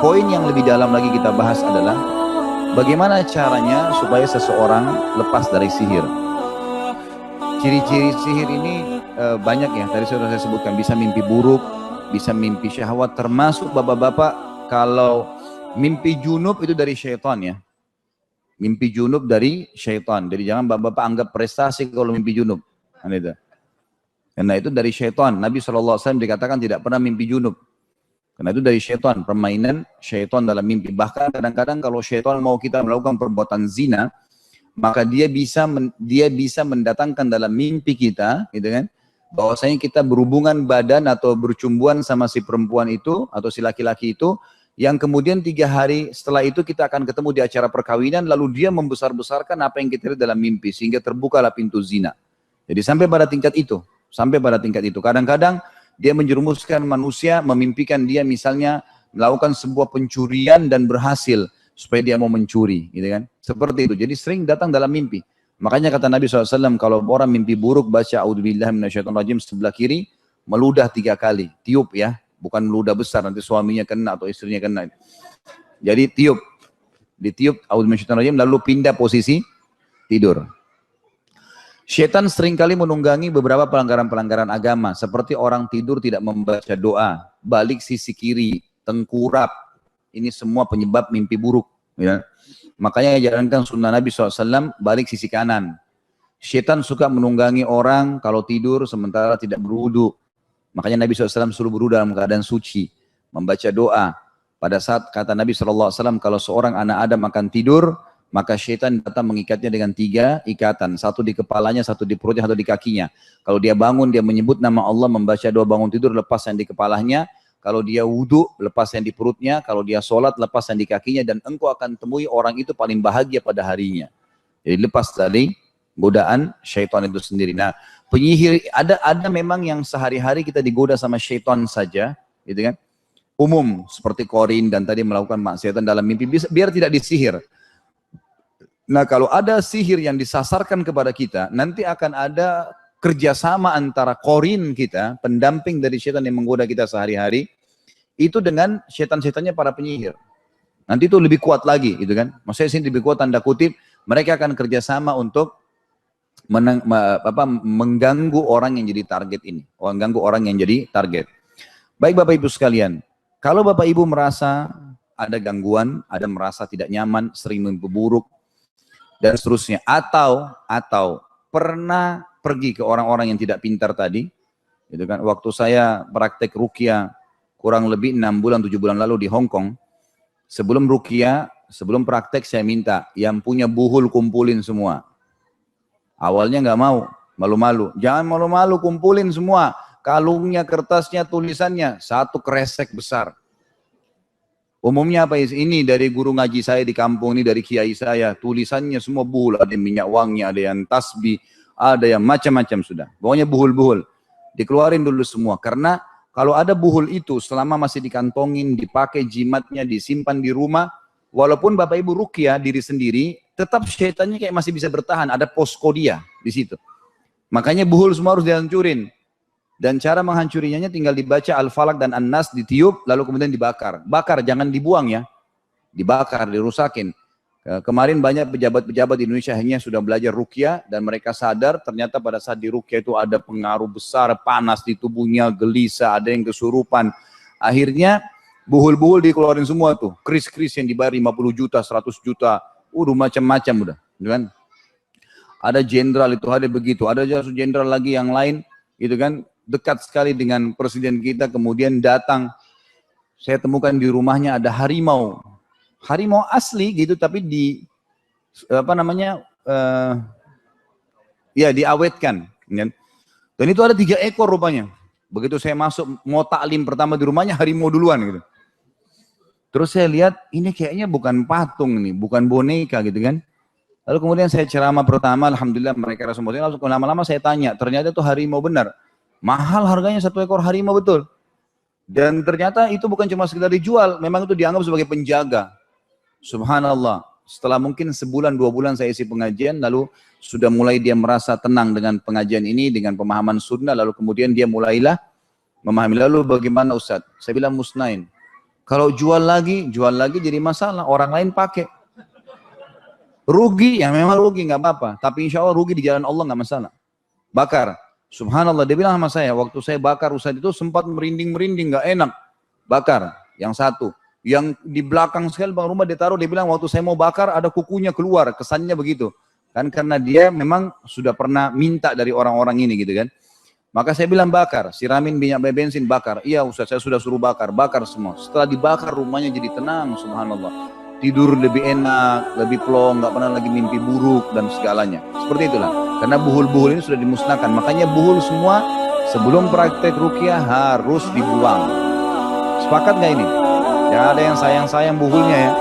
poin yang lebih dalam lagi kita bahas adalah bagaimana caranya supaya seseorang lepas dari sihir. Ciri-ciri sihir ini banyak ya, tadi sudah saya sebutkan, bisa mimpi buruk, bisa mimpi syahwat, termasuk bapak-bapak kalau mimpi junub itu dari syaitan ya. Mimpi junub dari syaitan. Jadi jangan bapak-bapak anggap prestasi kalau mimpi junub. Karena itu dari syaitan. Nabi SAW dikatakan tidak pernah mimpi junub. Karena itu dari syaitan, permainan syaitan dalam mimpi. Bahkan kadang-kadang kalau syaitan mau kita melakukan perbuatan zina, maka dia bisa mendatangkan dalam mimpi kita, gitu kan, bahwasanya kita berhubungan badan atau bercumbuan sama si perempuan itu atau si laki-laki itu, yang kemudian 3 hari setelah itu kita akan ketemu di acara perkawinan, lalu dia membesar-besarkan apa yang kita lihat dalam mimpi, sehingga terbukalah pintu zina. Jadi sampai pada tingkat itu, kadang-kadang dia menjerumuskan manusia, memimpikan dia misalnya melakukan sebuah pencurian dan berhasil, supaya dia mau mencuri, gitu kan? Seperti itu. Jadi sering datang dalam mimpi. Makanya kata Nabi SAW, kalau orang mimpi buruk, baca A'udzubillahi minasyaitonirrajim sebelah kiri, meludah 3 kali, tiup ya, bukan meludah besar, nanti suaminya kena atau istrinya kena. Jadi tiup, ditiup A'udzubillahi minasyaitonirrajim, lalu pindah posisi tidur. Syaitan seringkali menunggangi beberapa pelanggaran-pelanggaran agama, seperti orang tidur tidak membaca doa, balik sisi kiri, tengkurap. Ini semua penyebab mimpi buruk. Ya. Makanya jalankan sunnah Nabi SAW, balik sisi kanan. Syaitan suka menunggangi orang kalau tidur sementara tidak berwudu. Makanya Nabi SAW suruh berwudu dalam keadaan suci, membaca doa. Pada saat kata Nabi SAW, kalau seorang anak Adam akan tidur, maka syaitan datang mengikatnya dengan 3 ikatan. 1 di kepalanya, 1 di perutnya, 1 di kakinya. Kalau dia bangun, dia menyebut nama Allah, membaca doa bangun tidur, lepas yang di kepalanya. Kalau dia wudhu, lepas yang di perutnya. Kalau dia sholat, lepas yang di kakinya. Dan engkau akan temui orang itu paling bahagia pada harinya. Jadi lepas dari godaan syaitan itu sendiri. Nah, penyihir, ada memang yang sehari-hari kita digoda sama syaitan saja, gitu kan. Umum, seperti Korin dan tadi melakukan maksiatan dalam mimpi, biar tidak disihir. Nah, kalau ada sihir yang disasarkan kepada kita, nanti akan ada kerjasama antara korin kita, pendamping dari syaitan yang menggoda kita sehari-hari, itu dengan syaitan-syaitannya para penyihir. Nanti itu lebih kuat lagi, gitu kan? Maksudnya sini lebih kuat tanda kutip, mereka akan kerjasama untuk mengganggu orang yang jadi target ini, mengganggu orang yang jadi target. Baik Bapak Ibu sekalian, kalau Bapak Ibu merasa ada gangguan, ada merasa tidak nyaman, sering mimpi buruk, dan seterusnya, atau pernah pergi ke orang-orang yang tidak pintar tadi, gitu kan? Waktu saya praktek ruqyah kurang lebih 6 bulan 7 bulan lalu di Hong Kong, sebelum ruqyah, sebelum praktek saya minta yang punya buhul kumpulin semua. Awalnya nggak mau, malu-malu, jangan malu-malu, kumpulin semua, kalungnya, kertasnya, tulisannya, 1 kresek besar. Umumnya apa ini dari guru ngaji saya di kampung ini, dari kiai saya, tulisannya semua buhul, ada yang minyak wangi, ada yang tasbih, ada yang macam-macam sudah. Pokoknya buhul-buhul. Dikeluarin dulu semua, karena kalau ada buhul itu selama masih dikantongin, dipakai jimatnya, disimpan di rumah, walaupun Bapak Ibu ruqyah diri sendiri, tetap syaitannya kayak masih bisa bertahan, ada posko dia di situ. Makanya buhul semua harus dihancurin. Dan cara menghancurinya tinggal dibaca Al-Falaq dan An-Nas, ditiup, lalu kemudian dibakar. Bakar, jangan dibuang ya. Dibakar, dirusakin. Kemarin banyak pejabat-pejabat di Indonesia hanya sudah belajar ruqyah, dan mereka sadar ternyata pada saat di ruqyah itu ada pengaruh besar, panas di tubuhnya, gelisah, ada yang kesurupan. Akhirnya buhul-buhul dikeluarin semua tuh. Kris-kris yang dibayar 50 juta, 100 juta. Macam-macam udah. Kan? Ada jenderal itu, ada begitu. Ada jenderal lagi yang lain, gitu kan, dekat sekali dengan presiden kita, kemudian datang, saya temukan di rumahnya ada harimau asli gitu, tapi diawetkan, dan itu ada 3 ekor rupanya. Begitu saya masuk mau taklim pertama di rumahnya, harimau duluan gitu. Terus saya lihat ini kayaknya bukan patung nih, bukan boneka gitu kan. Lalu kemudian saya ceramah pertama, alhamdulillah mereka semua. Lalu lama-lama saya tanya, ternyata itu harimau benar. Mahal harganya 1 ekor harimau betul. Dan ternyata itu bukan cuma sekedar dijual, memang itu dianggap sebagai penjaga. Subhanallah. Setelah mungkin sebulan 2 bulan saya isi pengajian, lalu sudah mulai dia merasa tenang dengan pengajian ini, dengan pemahaman sunnah, lalu kemudian dia mulailah memahami. Lalu bagaimana Ustaz? Saya bilang musnain. Kalau jual lagi jadi masalah. Orang lain pakai. Rugi, ya memang rugi, nggak apa-apa. Tapi insya Allah rugi di jalan Allah nggak masalah. Bakar. Subhanallah, dia bilang sama saya, waktu saya bakar Ustaz itu sempat merinding-merinding, nggak enak. Bakar, yang satu. Yang di belakang sekali bang rumah dia taruh, dia bilang waktu saya mau bakar ada kukunya keluar, kesannya begitu. Kan karena dia memang sudah pernah minta dari orang-orang ini gitu kan. Maka saya bilang bakar, siramin minyak bensin bakar. Iya Ustaz, saya sudah suruh bakar, bakar semua. Setelah dibakar rumahnya jadi tenang, subhanallah. Tidur lebih enak, lebih plong, nggak pernah lagi mimpi buruk dan segalanya. Seperti itulah. Karena buhul-buhul ini sudah dimusnahkan. Makanya buhul semua sebelum praktek ruqyah harus dibuang. Sepakat nggak ini? Jangan ada yang sayang-sayang buhulnya ya.